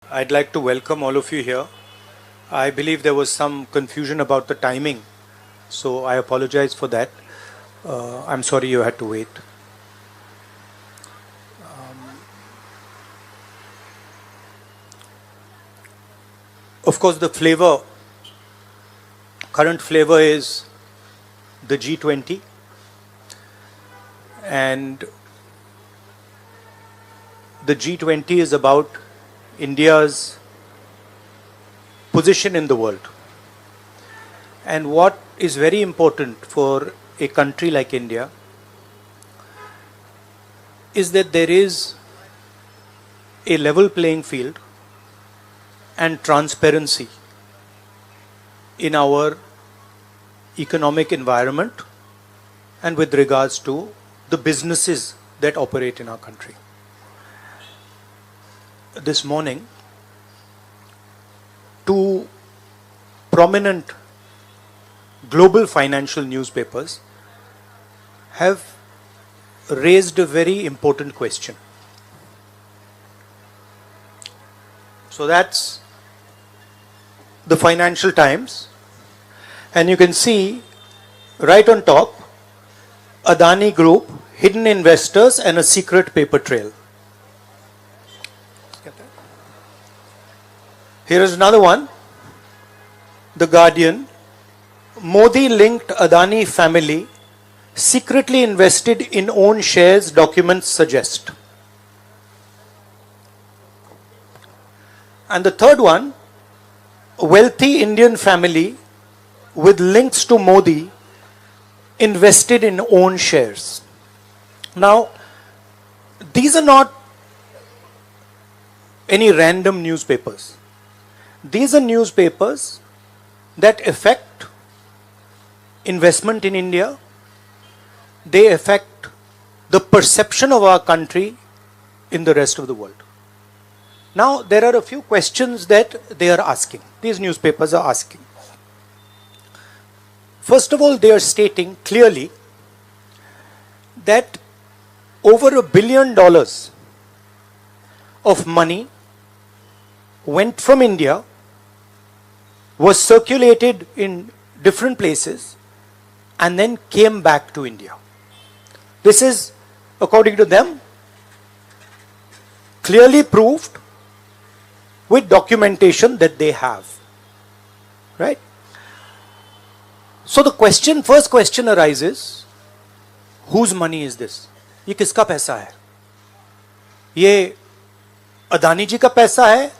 I'd like to welcome all of you here. I believe there was some confusion about the timing, so I apologize for that. I'm sorry you had to wait. Of course, the current flavor is the G20, and the G20 is about India's position in the world. And what is very important for a country like India is that there is a level playing field and transparency in our economic environment and with regards to the businesses that operate in our country. This morning, two prominent global financial newspapers have raised a very important question. So that's the Financial Times, and you can see right on top, Adani Group, hidden investors and a secret paper trail. Here is another one, The Guardian, Modi-linked Adani family secretly invested in own shares, documents suggest. And the third one, wealthy Indian family with links to Modi invested in own shares. Now, these are not any random newspapers. These are newspapers that affect investment in India. They affect the perception of our country in the rest of the world. Now, there are a few questions that they are asking. These newspapers are asking. First of all, they are stating clearly that over $1 billion of money went from India, was circulated in different places, and then came back to India. This is, according to them, clearly proved with documentation that they have. Right? So the first question arises, whose money is this? ये किसका पैसा है? ये अदानी जी का पैसा है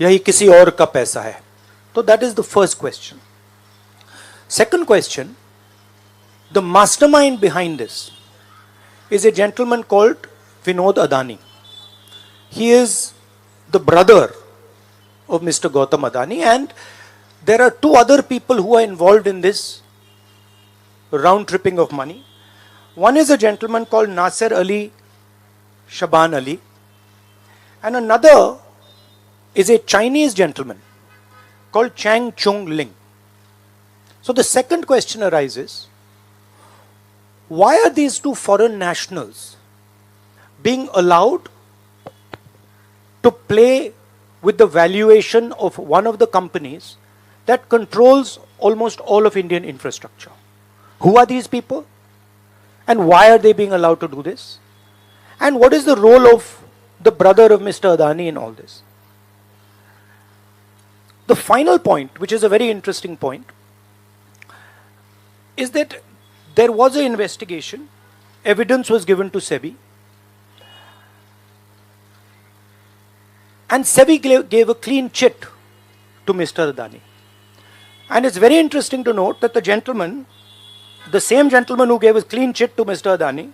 या ये किसी और का पैसा है? तो that is the first question. Second question, the mastermind behind this is a gentleman called Vinod Adani. He is the brother of Mr. Gautam Adani, and there are two other people who are involved in this round tripping of money. One is a gentleman called Nasser Ali Shaban Ali, and another is a Chinese gentleman called Chang Chung Ling. So the second question arises, why are these two foreign nationals being allowed to play with the valuation of one of the companies that controls almost all of Indian infrastructure? Who are these people? And why are they being allowed to do this? And what is the role of the brother of Mr. Adani in all this? The final point, which is a very interesting point, is that there was an investigation, evidence was given to SEBI, and SEBI gave a clean chit to Mr. Adani. And it's very interesting to note that the same gentleman who gave a clean chit to Mr. Adani,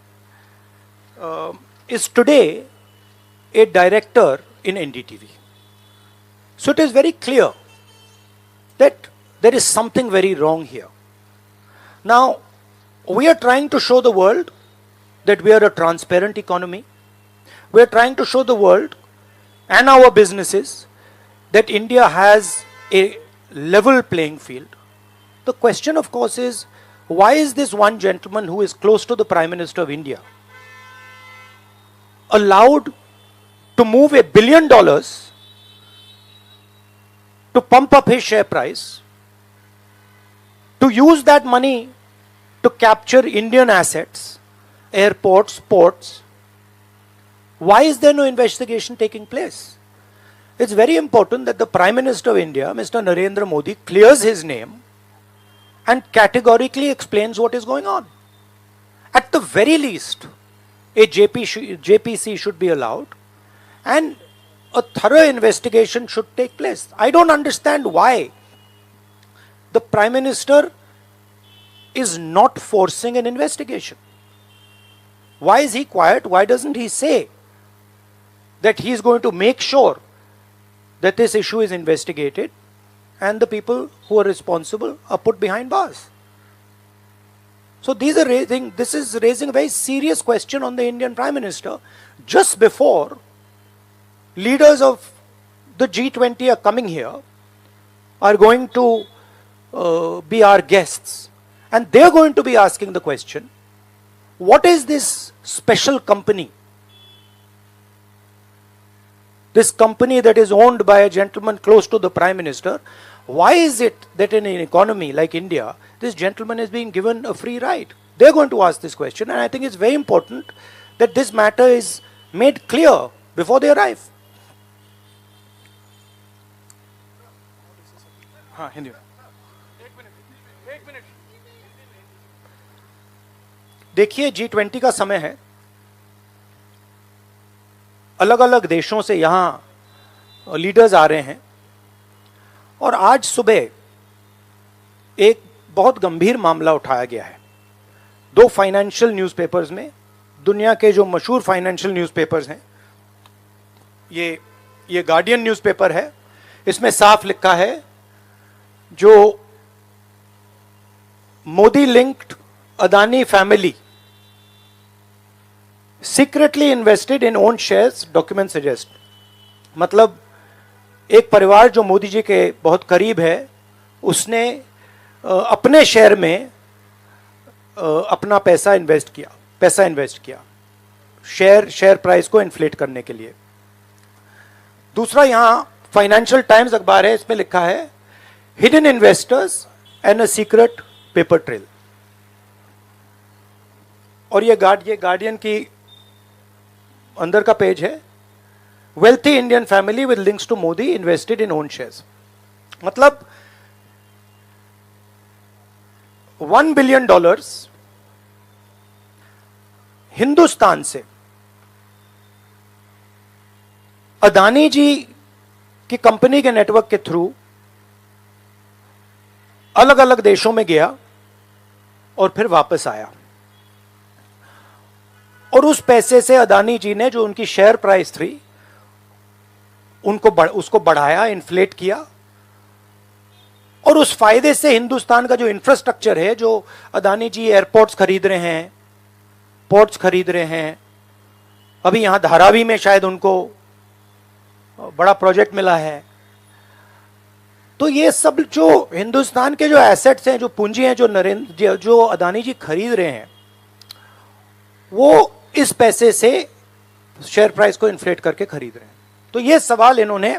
is today a director in NDTV. So it is very clear that there is something very wrong here. Now, we are trying to show the world that we are a transparent economy. We are trying to show the world and our businesses that India has a level playing field. The question, of course, is why is this one gentleman who is close to the Prime Minister of India allowed to move $1 billion to pump up his share price, to use that money to capture Indian assets, airports, ports. Why is there no investigation taking place? It's very important that the Prime Minister of India, Mr. Narendra Modi, clears his name and categorically explains what is going on. At the very least, a JPC should be allowed and a thorough investigation should take place. I don't understand why the Prime Minister is not forcing an investigation. Why is he quiet? Why doesn't he say that he is going to make sure that this issue is investigated and the people who are responsible are put behind bars? So this is raising a very serious question on the Indian Prime Minister just before leaders of the G20 are coming here, are going to be our guests, and they're going to be asking the question, what is this special company? This company that is owned by a gentleman close to the Prime Minister, why is it that in an economy like India, this gentleman is being given a free ride? They're going to ask this question, and I think it's very important that this matter is made clear before they arrive. हाँ, हिंदी में। एक minute. देखिए, G20 का समय है, अलग अलग देशों से यहाँ लीडर्स आ रहे हैं, और आज सुबह एक बहुत गंभीर मामला उठाया गया है। 2 फाइनेंशियल न्यूज़पेपर्स में, दुनिया के जो मशहूर फाइनेंशियल न्यूज़पेपर्स हैं, ये गार्डियन न्यूज़पेपर है, इसमें साफ लिखा है, जो Modi linked Adani family secretly invested in own shares, document suggest. मतलब एक परिवार जो मोदी जी के बहुत करीब है, उसने अपने शेयर में अपना पैसा इन्वेस्ट किया शेयर प्राइस को इन्फ्लेट करने के लिए। दूसरा, यहां फाइनेंशियल टाइम्स अखबार है, इसमें लिखा है hidden investors and a secret paper trail. और ये गार्डियन की अंदर का पेज है, wealthy Indian family with links to Modi invested in own shares. मतलब $1 बिलियन हिंदुस्तान से अदानी जी की कंपनी के नेटवर्क के थ्रू अलग अलग देशों में गया और फिर वापस आया, और उस पैसे से अदानी जी ने, जो उनकी शेयर प्राइस थी, उसको बढ़ाया, इन्फ्लेट किया, और उस फायदे से हिंदुस्तान का जो इंफ्रास्ट्रक्चर है, जो अदानी जी एयरपोर्ट्स खरीद रहे हैं, पोर्ट्स खरीद रहे हैं, अभी यहां धारावी में शायद उनको बड़ा प्रोजेक्ट मिला है, तो ये सब जो हिंदुस्तान के जो एसेट्स हैं, जो पूंजी हैं, जो अदानी जी खरीद रहे हैं, वो इस पैसे से शेयर प्राइस को इन्फ्लेट करके खरीद रहे हैं। तो ये सवाल इन्होंने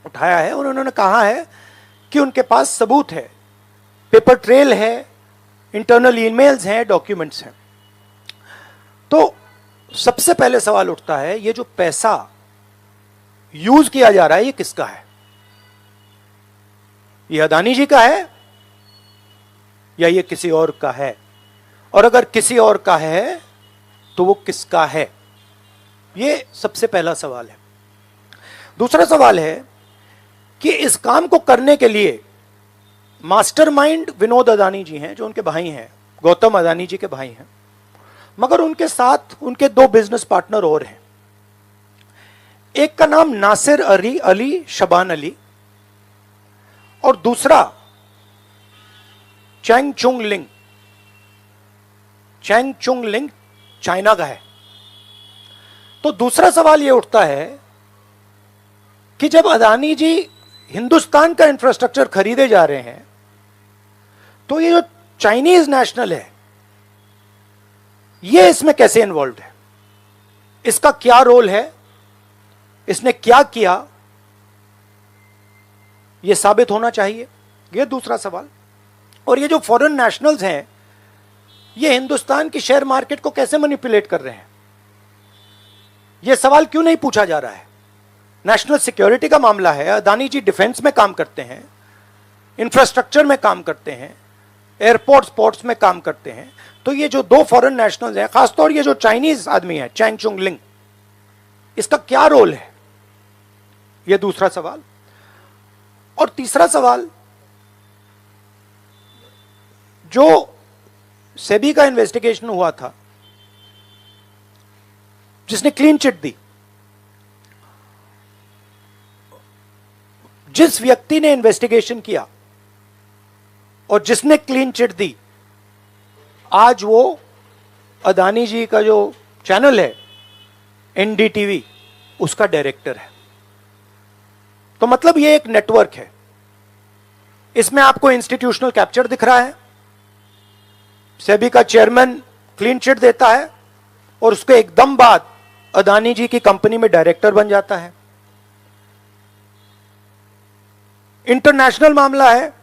उठाया है, और उन्होंने कहा है कि उनके पास सबूत है, पेपर ट्रेल है, इंटरनल ईमेल्स हैं, डॉक्यूमेंट्स हैं। तो सबसे पहले सवाल उठता है, ये जो पैसा यूज किया जा रहा है, ये किसका है? ये अदानी जी का है या ये किसी और का है? और अगर किसी और का है तो वो किसका है? ये सबसे पहला सवाल है। दूसरा सवाल है कि इस काम को करने के लिए मास्टरमाइंड विनोद अदानी जी हैं, जो उनके भाई हैं, गौतम अदानी जी के भाई हैं, मगर उनके साथ उनके 2 बिजनेस पार्टनर और हैं। एक का नाम नासिर अली शबान अली, और दूसरा चैंग चुंग लिंग चाइना का है। तो दूसरा सवाल यह उठता है कि जब अदानी जी हिंदुस्तान का इंफ्रास्ट्रक्चर खरीदे जा रहे हैं, तो ये जो चाइनीज नेशनल है, ये इसमें कैसे इन्वॉल्व है? इसका क्या रोल है? इसने क्या किया, यह साबित होना चाहिए। यह दूसरा सवाल। और ये जो फॉरेन नेशनल्स हैं, ये हिंदुस्तान की शेयर मार्केट को कैसे मैनिपुलेट कर रहे हैं, यह सवाल क्यों नहीं पूछा जा रहा है? नेशनल सिक्योरिटी का मामला है। अदानी जी डिफेंस में काम करते हैं, इंफ्रास्ट्रक्चर में काम करते हैं, एयरपोर्ट स्पोर्ट्स में काम करते हैं। तो ये जो दो फॉरेन नेशनल्स हैं, खासतौर ये जो चाइनीज आदमी है चैंग चुंग लिंग, इसका क्या रोल है, यह दूसरा सवाल। और तीसरा सवाल, जो सेबी का इन्वेस्टिगेशन हुआ था, जिसने क्लीन चिट दी, जिस व्यक्ति ने इन्वेस्टिगेशन किया और जिसने क्लीन चिट दी, आज वो अदानी जी का जो चैनल है एनडीटीवी, उसका डायरेक्टर है। तो मतलब ये एक नेटवर्क है। इसमें आपको इंस्टीट्यूशनल कैप्चर दिख रहा है, सेबी का चेयरमैन क्लीन चिट देता है और उसके एकदम बाद अदानी जी की कंपनी में डायरेक्टर बन जाता है। इंटरनेशनल मामला है,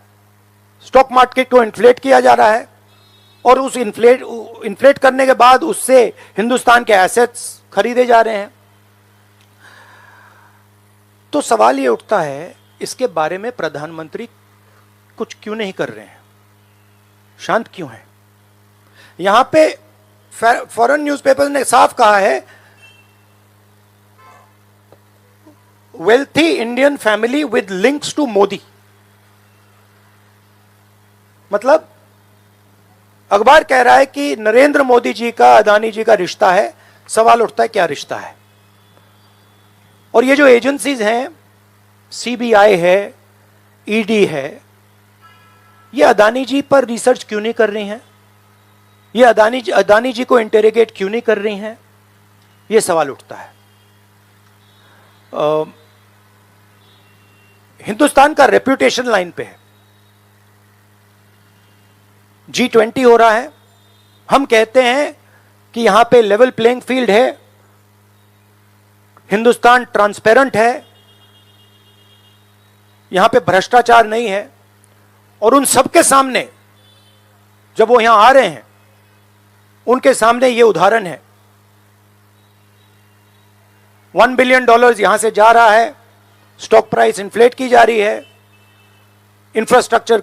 स्टॉक मार्केट को इन्फ्लेट किया जा रहा है और उस इन्फ्लेट करने के बाद उससे हिंदुस्तान के एसेट्स खरीदे जा रहे हैं। तो सवाल यह उठता है, इसके बारे में प्रधानमंत्री कुछ क्यों नहीं कर रहे हैं, शांत क्यों हैं? यहां पे फॉरेन न्यूज़पेपर ने साफ कहा है, wealthy Indian family with links to Modi. मतलब अखबार कह रहा है कि नरेंद्र मोदी जी का अदानी जी का रिश्ता है। सवाल उठता है, क्या रिश्ता है? और ये जो एजेंसीज हैं, सीबीआई है, ईडी है, ये अदानी जी पर रिसर्च क्यों नहीं कर रही हैं? ये अदानी जी को इंटेरोगेट क्यों नहीं कर रही हैं? ये सवाल उठता है। हिंदुस्तान का रेप्यूटेशन लाइन पे है। G20 हो रहा है, हम कहते हैं कि यहां पे लेवल प्लेइंग फील्ड है, हिंदुस्तान ट्रांसपेरेंट है, यहां पे भ्रष्टाचार नहीं है। और उन सबके सामने जब वो यहां आ रहे हैं, उनके सामने ये उदाहरण है, $1 बिलियन यहां से जा रहा है, स्टॉक प्राइस इन्फ्लेट की जा रही है, इंफ्रास्ट्रक्चर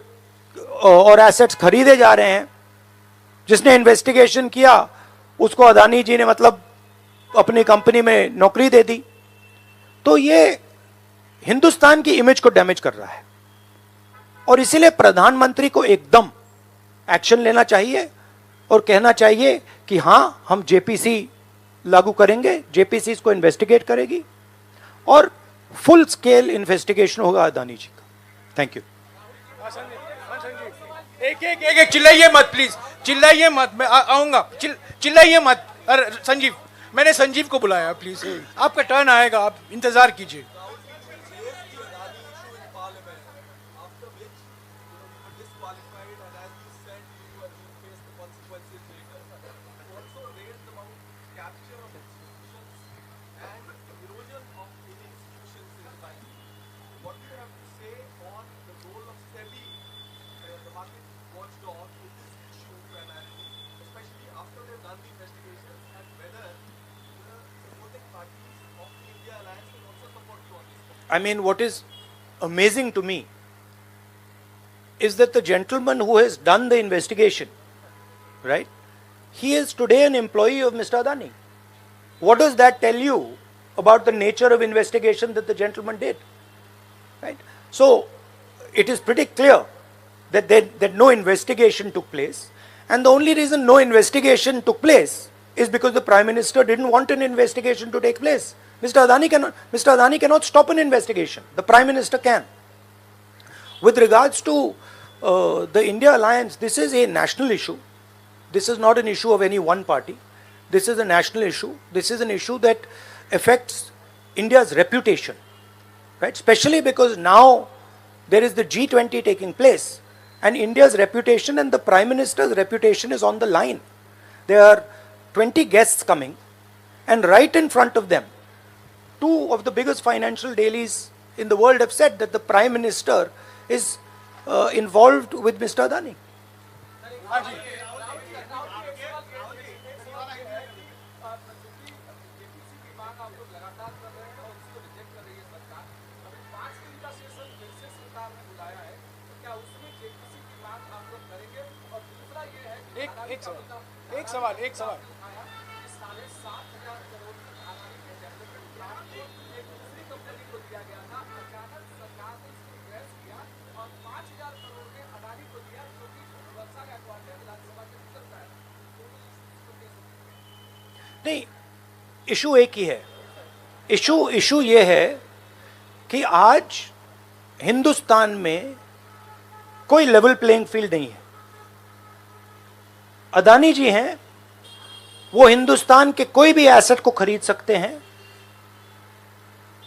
और एसेट्स खरीदे जा रहे हैं। जिसने इन्वेस्टिगेशन किया उसको अदानी जी ने मतलब अपनी कंपनी में नौकरी दे दी। तो ये हिंदुस्तान की इमेज को डैमेज कर रहा है और इसीलिए प्रधानमंत्री को एकदम एक्शन लेना चाहिए और कहना चाहिए कि हां, हम जेपीसी लागू करेंगे, जेपीसी इसको इन्वेस्टिगेट करेगी और फुल स्केल इन्वेस्टिगेशन होगा अदानी जी का। Thank you. एक चिल्लाइए मत प्लीज, चिल्लाइए मत, मैं आऊंगा। चिल्लाइए मत। अरे संजीव, मैंने संजीव को बुलाया, प्लीज आपका टर्न आएगा, आप इंतजार कीजिए। I mean, what is amazing to me is that the gentleman who has done the investigation, right, he is today an employee of Mr. Adani. What does that tell you about the nature of investigation that the gentleman did? Right? So, it is pretty clear that no investigation took place, and the only reason no investigation took place is because the Prime Minister didn't want an investigation to take place. Mr. Adani cannot stop an investigation. The Prime Minister can. With regards to the India alliance, this is a national issue. This is not an issue of any one party. This is a national issue. This is an issue that affects India's reputation, right? Especially because now there is the G20 taking place, and India's reputation and the Prime Minister's reputation is on the line. There are 20 guests coming, and right in front of them, two of the biggest financial dailies in the world have said that the Prime Minister is involved with Mr. Adani. एक सवाल नहीं, issue एक ही है। Issue ये है कि आज हिंदुस्तान में कोई लेवल प्लेइंग फील्ड नहीं है। अदानी जी हैं, वो हिंदुस्तान के कोई भी एसेट को खरीद सकते हैं,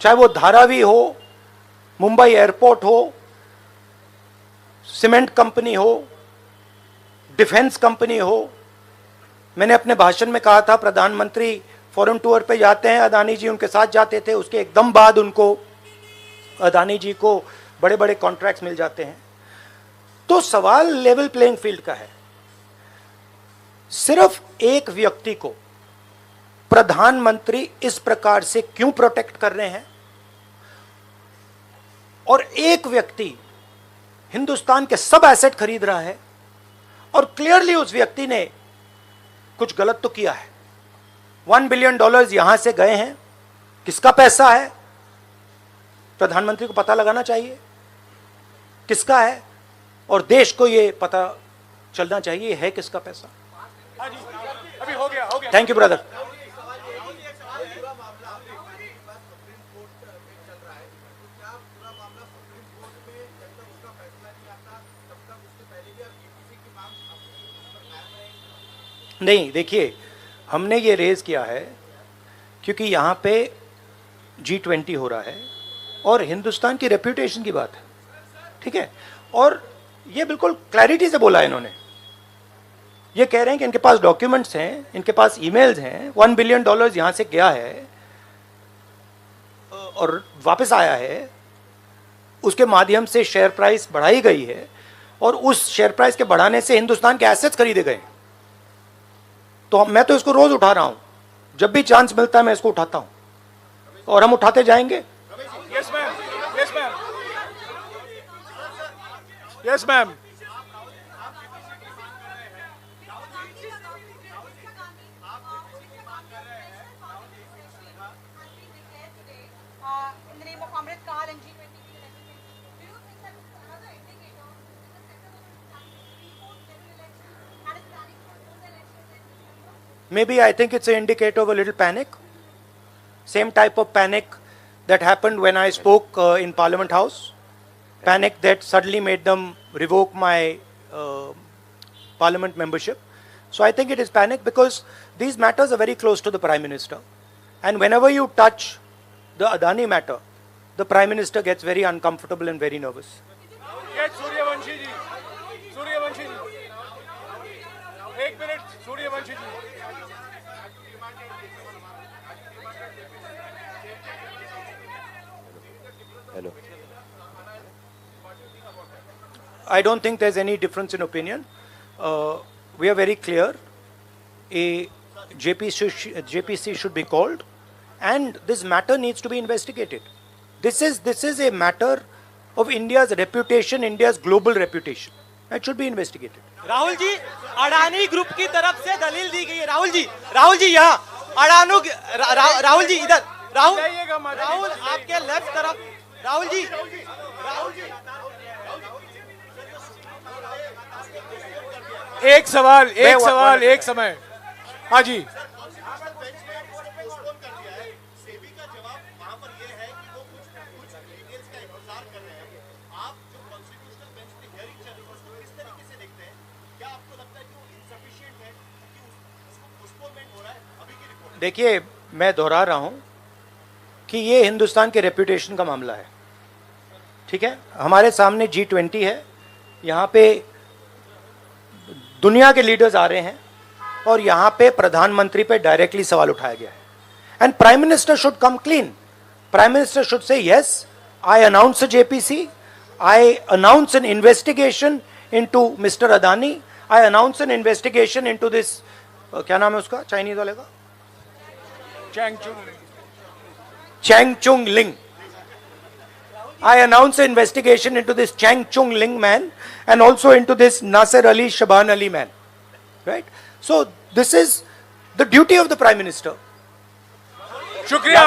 चाहे वो धारावी हो, मुंबई एयरपोर्ट हो, सीमेंट कंपनी हो, डिफेंस कंपनी हो। मैंने अपने भाषण में कहा था प्रधानमंत्री फॉरेन टूर पे जाते हैं, अदानी जी उनके साथ जाते थे, उसके एकदम बाद उनको अदानी जी को बड़े बड़े कॉन्ट्रैक्ट्स मिल जाते हैं। तो सवाल लेवल प्लेइंग फील्ड का है। सिर्फ एक व्यक्ति को प्रधानमंत्री इस प्रकार से क्यों प्रोटेक्ट कर रहे हैं, और एक व्यक्ति हिंदुस्तान के सब एसेट खरीद रहा है, और क्लियरली उस व्यक्ति ने कुछ गलत तो किया है। $1 बिलियन यहां से गए हैं, किसका पैसा है? प्रधानमंत्री को पता लगाना चाहिए किसका है, और देश को यह पता चलना चाहिए है किसका पैसा। अभी हो गया थैंक यू ब्रदर। नहीं, देखिए, हमने ये रेज किया है क्योंकि यहाँ पे G20 हो रहा है और हिंदुस्तान की रेप्यूटेशन की बात है, ठीक है। और ये बिल्कुल क्लैरिटी से बोला है इन्होंने। ये कह रहे हैं कि इनके पास डॉक्यूमेंट्स हैं, इनके पास ईमेल्स हैं, $1 बिलियन यहाँ से गया है और वापस आया है, उसके माध्यम से शेयर प्राइस बढ़ाई गई है, और उस शेयर प्राइस के बढ़ाने से हिंदुस्तान के एसेट्स खरीदे गए। तो मैं तो इसको रोज उठा रहा हूं, जब भी चांस मिलता है मैं इसको उठाता हूं और हम उठाते जाएंगे। Yes ma'am, yes ma'am, yes ma'am. Maybe I think it's an indicator of a little panic. Same type of panic that happened when I spoke in Parliament House. Panic that suddenly made them revoke my Parliament membership. So I think it is panic because these matters are very close to the Prime Minister. And whenever you touch the Adani matter, the Prime Minister gets very uncomfortable and very nervous. Yes, Suryavanshi ji. Suryavanshi ji. 1 minute, Suryavanshi ji. Hello. I don't think there's any difference in opinion. We are very clear. A JPC should be called, and this matter needs to be investigated. This is a matter of India's reputation, India's global reputation. It should be investigated. Rahul ji, Adani group की तरफ से दलील दी गई है। राहुल जी यहाँ राहुल जी इधर, राहुल आपके left तरफ, राहुल जी एक सवाल एक समय। हाँ जी, देखिए, मैं दोहरा रहा हूं कि ये हिंदुस्तान के रेपुटेशन का मामला है, ठीक है। हमारे सामने G20 है, यहाँ पे दुनिया के लीडर्स आ रहे हैं और यहाँ पे प्रधानमंत्री पे डायरेक्टली सवाल उठाया गया है। And prime minister should come clean. Prime Minister should say, yes, I announce a JPC, I announce an investigation into Mr. Adani, I announce an investigation into this, क्या नाम है उसका चाइनीज वाले का Chang Chung Ling. I announce an investigation into this Chang Chung Ling man and also into this Nasser Ali Shaban Ali man. Right? So this is the duty of the Prime Minister. शुक्रिया